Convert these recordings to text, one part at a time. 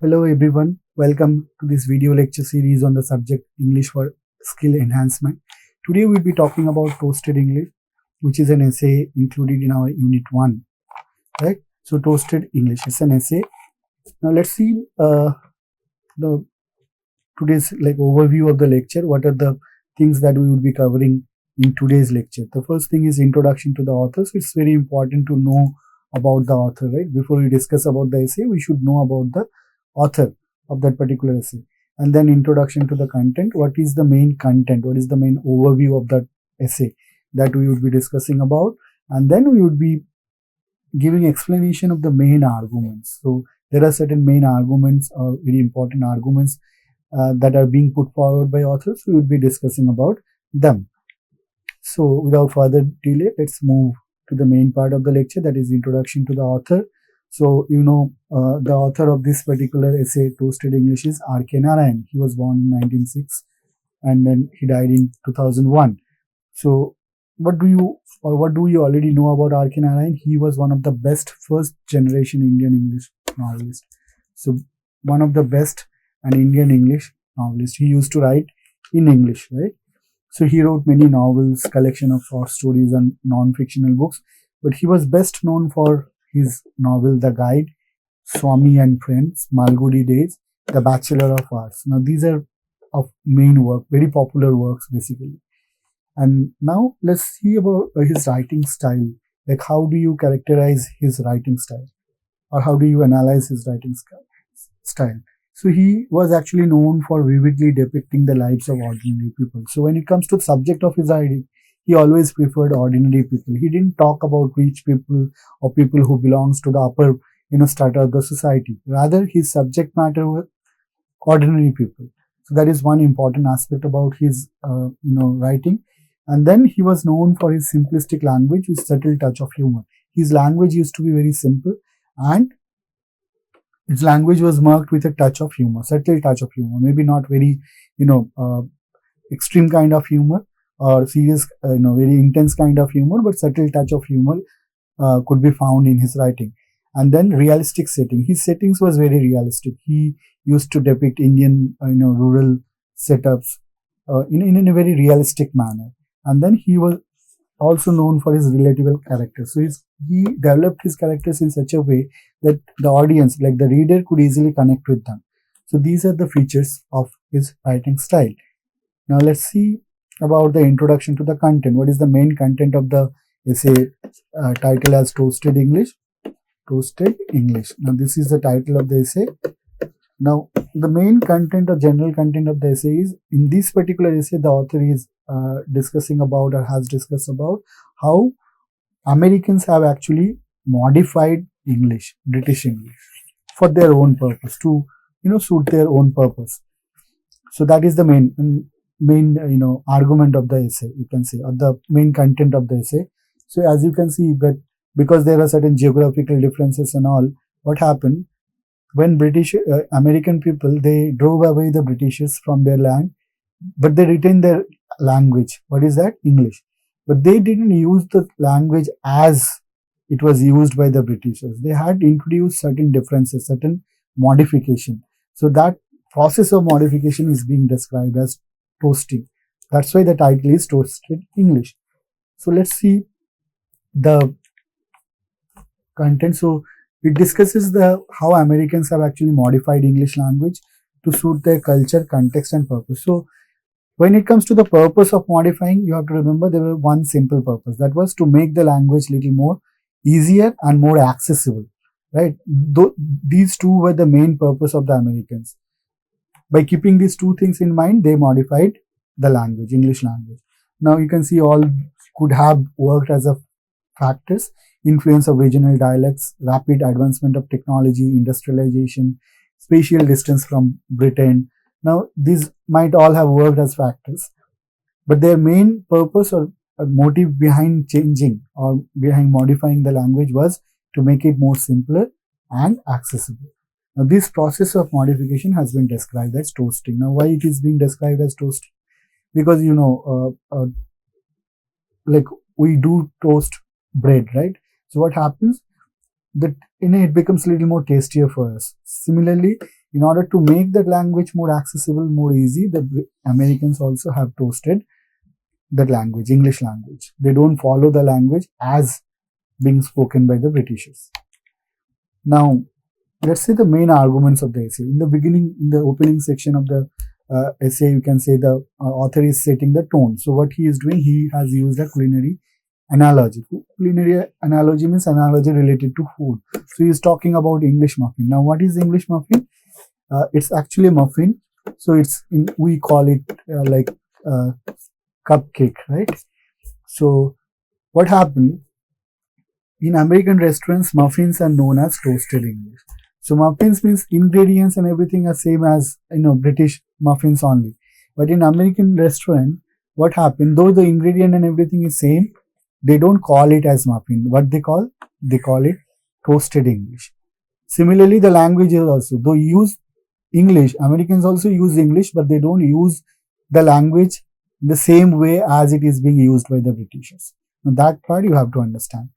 Hello everyone, welcome to this video lecture series on the subject English for Skill Enhancement. Today we'll be talking about Toasted English, which is an essay included in our Unit 1, right? So Toasted English is an essay. Now let's see the today's overview of the lecture. What are the things that we would be covering in today's lecture? The first thing is introduction to the author. So it's very important to know about the author, right? Before we discuss about the essay, we should know about the author of that particular essay. And then introduction to the content. What is the main content? What is the main overview of that essay that we would be discussing about? And then we would be giving explanation of the main arguments. So there are certain main arguments or very important arguments that are being put forward by authors. We would be discussing about them. So without further delay, let's move to the main part of the lecture, that is introduction to the author. So, the author of this particular essay, Toasted English, is R.K. Narayan. He was born in 1906 and then he died in 2001. So, what do you already know about R.K. Narayan? He was one of the best first generation Indian English novelists. So, one of the best and Indian English novelists. He used to write in English, right? So, he wrote many novels, collection of short stories and non-fictional books, but he was best known for his novel The Guide, Swami and Friends, Malgudi Days, The Bachelor of Arts. Now these are of main work, very popular works basically. And now let's see about his writing style. Like how do you characterize his writing style? Or how do you analyze his writing style? So he was actually known for vividly depicting the lives of ordinary people. So when it comes to the subject of his writing, he always preferred ordinary people. He didn't talk about rich people or people who belongs to the upper, strata of the society. Rather, his subject matter were ordinary people. So that is one important aspect about his, writing. And then he was known for his simplistic language with subtle touch of humor. His language used to be very simple and his language was marked with a touch of humor, subtle touch of humor. Maybe not very, extreme kind of humor, or serious, very intense kind of humor, but subtle touch of humor could be found in his writing. And then realistic setting. His settings was very realistic. He used to depict Indian, rural setups in a very realistic manner. And then he was also known for his relatable characters. So he developed his characters in such a way that the audience, like the reader, could easily connect with them. So these are the features of his writing style. Now let's see about the introduction to the content. What is the main content of the essay title as Toasted English? Toasted English. Now this is the title of the essay. Now the main content or general content of the essay is, in this particular essay, the author is discussing about or has discussed about how Americans have actually modified English, British English, for their own purpose, to suit their own purpose. So that is the main argument of the essay, you can say, or the main content of the essay. So as you can see that because there are certain geographical differences and all, what happened when American people, they drove away the Britishers from their land, but they retained their language. What is that? English. But they didn't use the language as it was used by the Britishers. They had introduced certain differences, certain modification. So that process of modification is being described as toasting. That's why the title is Toasted English. So let's see the content. So it discusses how Americans have actually modified English language to suit their culture, context and purpose. So when it comes to the purpose of modifying, you have to remember there was one simple purpose. That was to make the language little more easier and more accessible, right? These two were the main purpose of the Americans. By keeping these two things in mind, they modified the language, English language. Now you can see all could have worked as a factors: influence of regional dialects, rapid advancement of technology, industrialization, spatial distance from Britain. Now these might all have worked as factors, but their main purpose or motive behind changing or behind modifying the language was to make it more simpler and accessible. Now, this process of modification has been described as toasting. Now, why it is being described as toasting? Because, like we do toast bread, right? So what happens? That it becomes a little more tastier for us. Similarly, In order to make that language more accessible, more easy, the Americans also have toasted that language, English language. They don't follow the language as being spoken by the Britishers. Now, let's see the main arguments of the essay. In the beginning, in the opening section of the essay, you can say the author is setting the tone. So what he is doing, he has used a culinary analogy. Culinary analogy means analogy related to food. So he is talking about English muffin. Now, what is English muffin? It's actually a muffin. So we call it like cupcake, right? So what happened? In American restaurants, muffins are known as toasted English. So muffins means ingredients and everything are same as British muffins only. But in American restaurant, what happened? Though the ingredient and everything is same, they don't call it as muffin. What they call? They call it toasted English. Similarly, the languages also. Though use English, Americans also use English, but they don't use the language the same way as it is being used by the Britishers. Now that part you have to understand,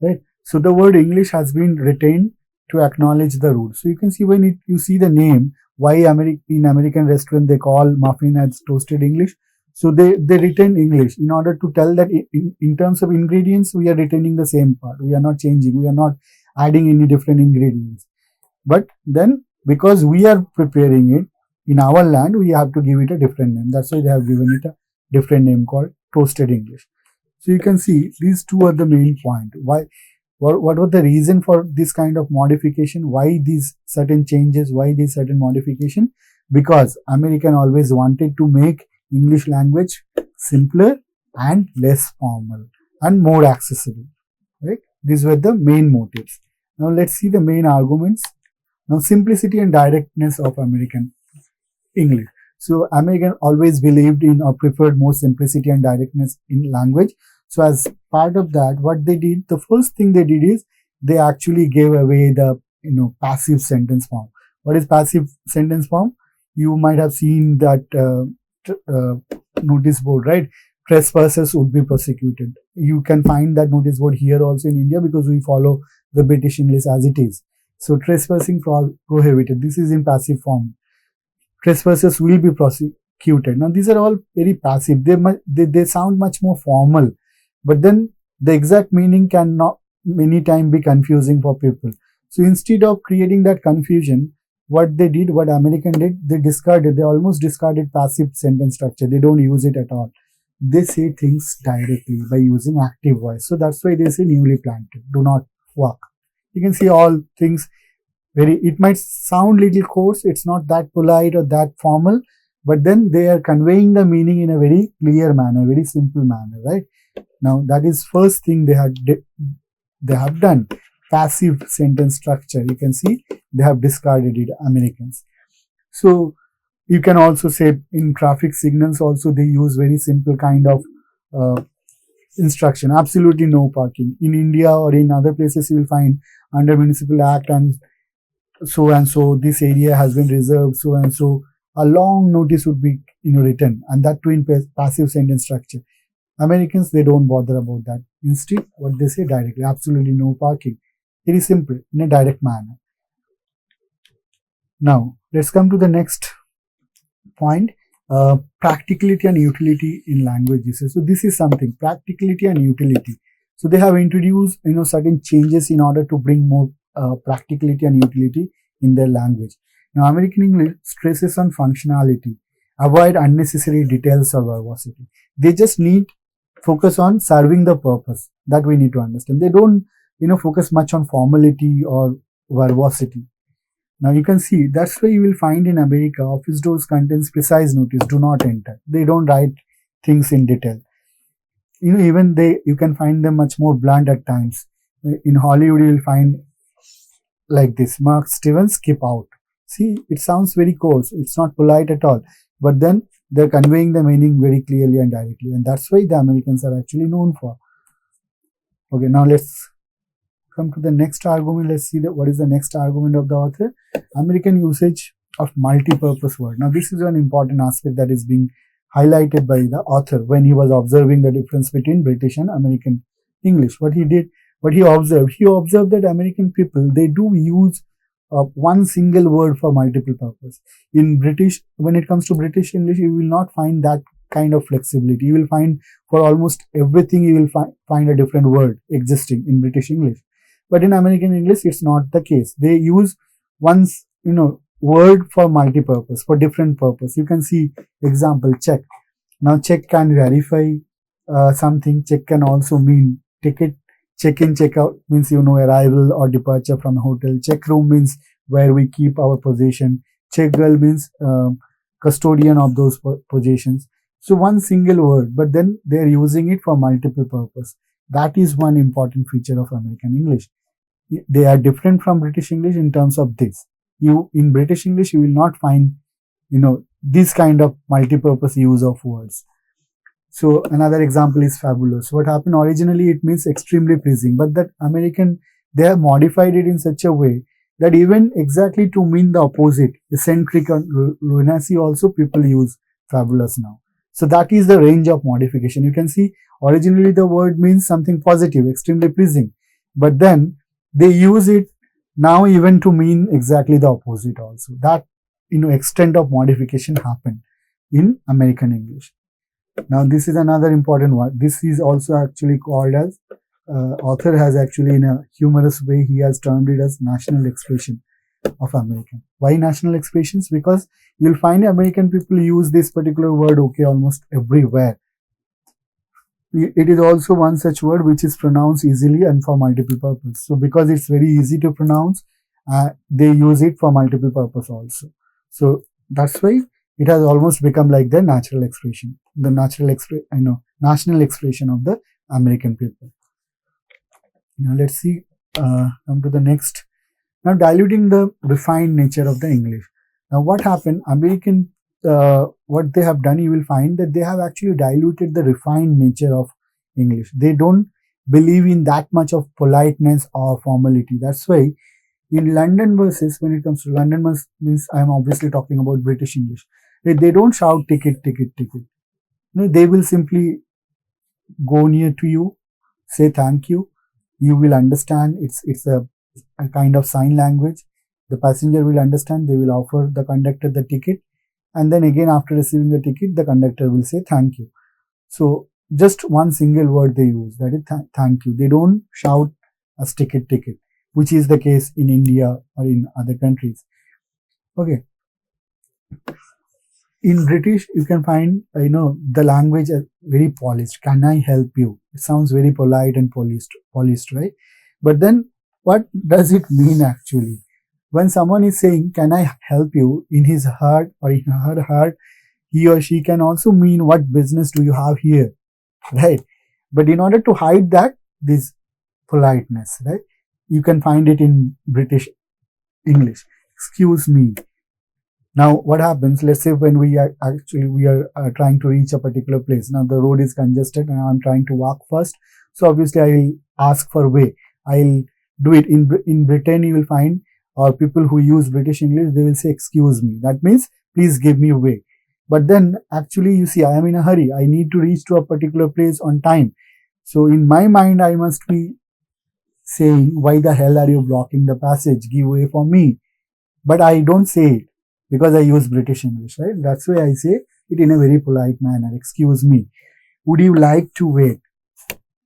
right? So the word English has been retained to acknowledge the root. So you can see when you see the name, why in American restaurant they call muffin as toasted English. So they retain English in order to tell that in terms of ingredients, we are retaining the same part. We are not changing. We are not adding any different ingredients. But then because we are preparing it in our land, we have to give it a different name. That's why they have given it a different name called toasted English. So you can see these two are the main point. What was the reason for this kind of modification? Why these certain changes? Why these certain modification? Because American always wanted to make English language simpler and less formal and more accessible, right? These were the main motives. Now let's see the main arguments. Now simplicity and directness of American English. So American always believed in or preferred more simplicity and directness in language. So as part of that, what they did, the first thing they did is they actually gave away the passive sentence form. What is passive sentence form? You might have seen that notice board, right? Trespassers would be prosecuted. You can find that notice board here also in India because we follow the British English as it is. So trespassing prohibited. This is in passive form. Trespassers will be prosecuted. Now these are all very passive. They sound much more formal, but then the exact meaning cannot many times be confusing for people. So instead of creating that confusion, what American did, they almost discarded passive sentence structure. They don't use it at all. They say things directly by using active voice. So that's why they say newly planted, do not walk. You can see all things it might sound little coarse, it's not that polite or that formal, but then they are conveying the meaning in a very clear manner, very simple manner, right? Now that is first thing they have done. Passive sentence structure, you can see they have discarded it, Americans. So you can also say in traffic signals also they use very simple kind of instruction, absolutely no parking. In India or in other places you will find under Municipal Act and so this area has been reserved, so and so a long notice would be written, and that too in passive sentence structure. Americans, they don't bother about that. Instead, what they say directly, absolutely no parking. Very simple, in a direct manner. Now, let's come to the next point, practicality and utility in languages. So this is something, practicality and utility. So they have introduced certain changes in order to bring more practicality and utility in their language. Now, American English stresses on functionality, avoid unnecessary details or verbosity. They just need focus on serving the purpose. That we need to understand. They don't, focus much on formality or verbosity. Now you can see that's why you will find in America office doors contains precise notice, do not enter. They don't write things in detail. Even you can find them much more blunt at times. In Hollywood, you will find like this, Mark Stevens, skip out. See, it sounds very coarse. It's not polite at all. But then they're conveying the meaning very clearly and directly. And that's why the Americans are actually known for. Okay, now let's come to the next argument. Let's see what is the next argument of the author. American usage of multi-purpose word. Now this is an important aspect that is being highlighted by the author when he was observing the difference between British and American English. What he observed that American people, they do use one single word for multiple purpose. In British, when it comes to British English, you will not find that kind of flexibility. You will find for almost everything, you will find a different word existing in British English. But in American English, it's not the case. They use one, word for multi-purpose, for different purpose. You can see example, check. Now, check can verify something. Check can also mean ticket. Check-in, check-out means, arrival or departure from a hotel. Check room means where we keep our possession. Check girl means custodian of those possessions. So one single word, but then they're using it for multiple purpose. That is one important feature of American English. They are different from British English in terms of this. In British English, you will not find, this kind of multi-purpose use of words. So another example is fabulous. What happened originally, it means extremely pleasing, but that American, they have modified it in such a way that even exactly to mean the opposite, eccentric and lunacy, also people use fabulous now. So that is the range of modification. You can see originally the word means something positive, extremely pleasing, but then they use it now even to mean exactly the opposite also. That, extent of modification happened in American English. Now, this is another important one. This is also actually called as, author has actually in a humorous way, he has termed it as national expression of American. Why national expressions? Because you'll find American people use this particular word, okay, almost everywhere. It is also one such word which is pronounced easily and for multiple purpose. So because it's very easy to pronounce, they use it for multiple purpose also. So that's why it has almost become like the natural expression, the national expression of the American people. Now let's see, come to the next. Now, diluting the refined nature of the English. Now what happened, American, what they have done, you will find that they have actually diluted the refined nature of English. They don't believe in that much of politeness or formality. That's why in London versus, when it comes to London means I am obviously talking about British English. They don't shout ticket, ticket, ticket. They will simply go near to you, say thank you. You will understand. It's a kind of sign language. The passenger will understand. They will offer the conductor the ticket. And then again, after receiving the ticket, the conductor will say thank you. So just one single word they use, that is thank you. They don't shout as ticket, ticket, which is the case in India or in other countries. Okay. In British, you can find, the language very polished. Can I help you? It sounds very polite and polished, right? But then what does it mean actually? When someone is saying, can I help you, in his heart or in her heart, he or she can also mean, what business do you have here, right? But in order to hide that, this politeness, right? You can find it in British English. Excuse me. Now, what happens, let's say when we are trying to reach a particular place. Now, the road is congested and I'm trying to walk first. So obviously I will ask for way. I'll do it. In Britain, you will find, or people who use British English, they will say, excuse me. That means, please give me way. But then actually, you see, I am in a hurry. I need to reach to a particular place on time. So in my mind, I must be saying, why the hell are you blocking the passage? Give way for me. But I don't say it because I use British English, right? That's why I say it in a very polite manner. Excuse me. Would you like to wait?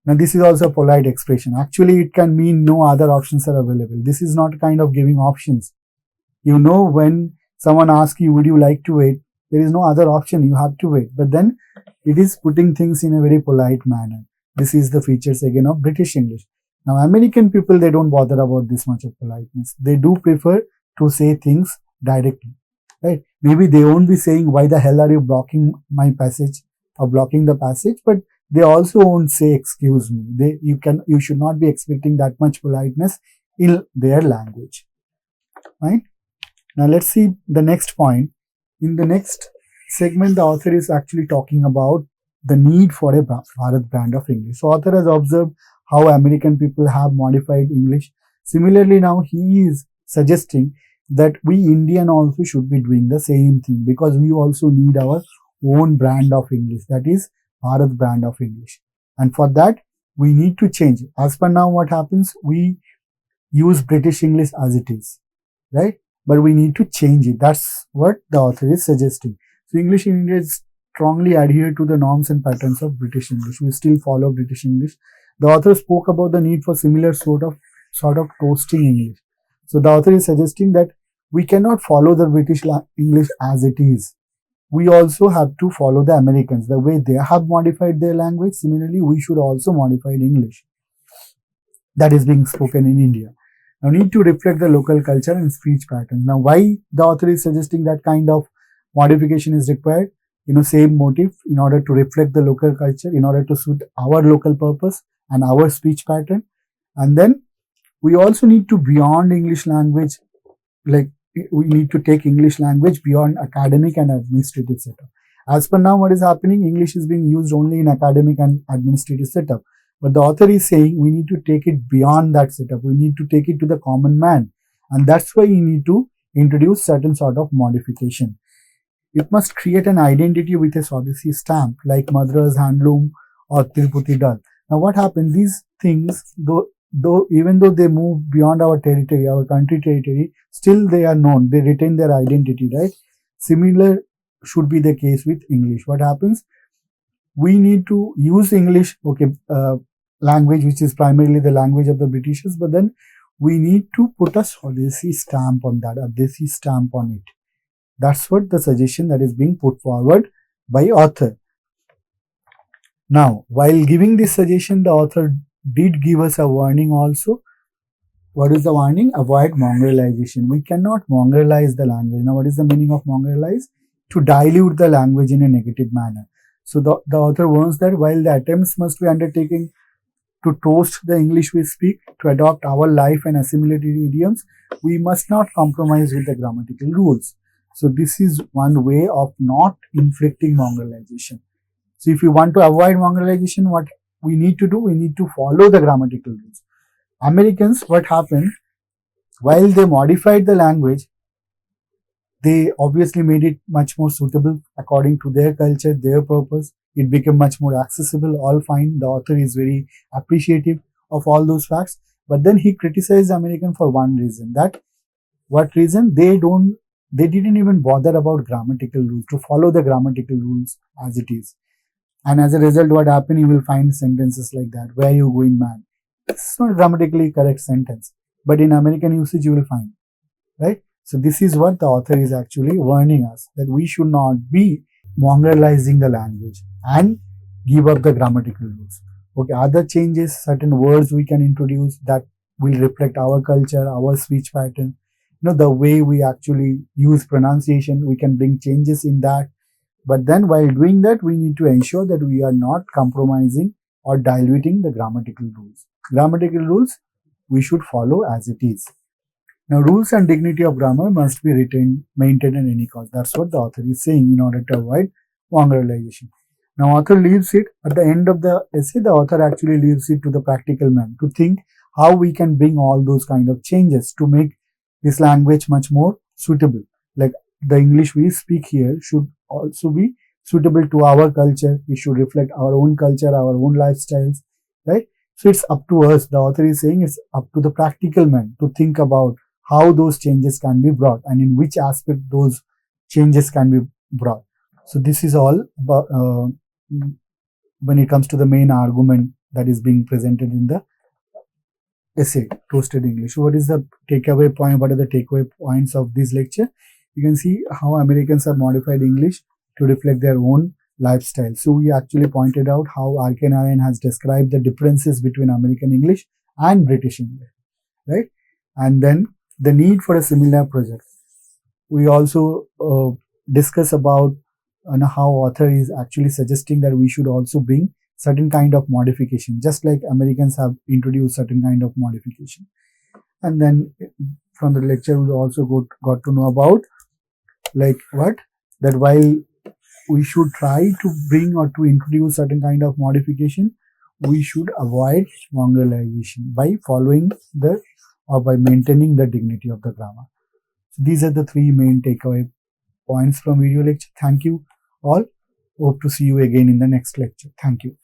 Now, this is also a polite expression. Actually, it can mean no other options are available. This is not kind of giving options. When someone asks you, would you like to wait? There is no other option. You have to wait. But then it is putting things in a very polite manner. This is the features again of British English. Now, American people, they don't bother about this much of politeness. They do prefer to say things directly, right? Maybe they won't be saying, why the hell are you blocking my passage or blocking the passage? But they also won't say, excuse me. You should not be expecting that much politeness in their language, right? Now, let's see the next point. In the next segment, the author is actually talking about the need for a Bharat brand of English. So, author has observed how American people have modified English. Similarly, now he is suggesting that we Indian also should be doing the same thing, because we also need our own brand of English, that is Bharat brand of English. And for that, we need to change. As per now, what happens? We use British English as it is. right? But we need to change it. That's what the author is suggesting. So English in India is strongly adhere to the norms and patterns of British English. We still follow British English. The author spoke about the need for similar sort of toasting English. So the author is suggesting that we cannot follow the British English as it is. We also have to follow the Americans. The way they have modified their language, similarly, we should also modify English that is being spoken in India. Now, need to reflect the local culture and speech patterns. Now, why the author is suggesting that kind of modification is required? Same motive, in order to reflect the local culture, in order to suit our local purpose and our speech pattern. And then we also need to beyond English language, like we need to take English language beyond academic and administrative setup. As per now, what is happening? English is being used only in academic and administrative setup. But the author is saying we need to take it beyond that setup. We need to take it to the common man. And that's why you need to introduce certain sort of modification. It must create an identity with a Swadesi stamp, like Madras Handloom or Tirupati Dal. Now what happened? These things, even though they move beyond our territory, our country territory, still they are known. They retain their identity, right? Similar should be the case with English. What happens? We need to use English, language, which is primarily the language of the Britishers, but then we need to put a Swadesi stamp on that, a Desi stamp on it. That's what the suggestion that is being put forward by author. Now, while giving this suggestion, the author did give us a warning also. What is the warning? Avoid mongrelization. We cannot mongrelize the language. Now, what is the meaning of mongrelize? To dilute the language in a negative manner. So the author warns that while the attempts must be undertaken to toast the English we speak, to adopt our life and assimilated idioms, we must not compromise with the grammatical rules. So this is one way of not inflicting mongrelization. So if you want to avoid mongrelization, what we need to do, we need to follow the grammatical rules. Americans, what happened? While they modified the language, they obviously made it much more suitable according to their culture, their purpose. It became much more accessible, all fine. The author is very appreciative of all those facts. But then he criticized the American for one reason. That what reason? They didn't even bother about grammatical rules, to follow the grammatical rules as it is. And as a result, what happened? You will find sentences like that. Where you going, man? It's not a grammatically correct sentence. But in American usage, you will find, right? So this is what the author is actually warning us, that we should not be mongrelizing the language and give up the grammatical rules. Okay, other changes, certain words we can introduce that will reflect our culture, our speech pattern. The way we actually use pronunciation, we can bring changes in that. But then while doing that, we need to ensure that we are not compromising or diluting the grammatical rules. Grammatical rules we should follow as it is. Now, rules and dignity of grammar must be maintained at any cost. That's what the author is saying in order to avoid mongrelization. Now, author leaves it at the end of the essay. The author actually leaves it to the practical man to think how we can bring all those kind of changes to make this language much more suitable. Like the English we speak here should also be suitable to our culture. It should reflect our own culture, our own lifestyles, right? So it's up to us. The author is saying it's up to the practical man to think about how those changes can be brought and in which aspect those changes can be brought. So this is all about when it comes to the main argument that is being presented in the essay, Toasted English. So what is the takeaway point? What are the takeaway points of this lecture? You can see how Americans have modified English to reflect their own lifestyle. So we actually pointed out how R.K. Narayan has described the differences between American English and British English, right? And then the need for a similar project. We also discuss about how author is actually suggesting that we should also bring certain kind of modification, just like Americans have introduced certain kind of modification. And then from the lecture, we also got to know about that while we should try to bring or to introduce certain kind of modification, we should avoid mongrelization by following by maintaining the dignity of the grammar. So these are the three main takeaway points from video lecture. Thank you all. Hope to see you again in the next lecture. Thank you.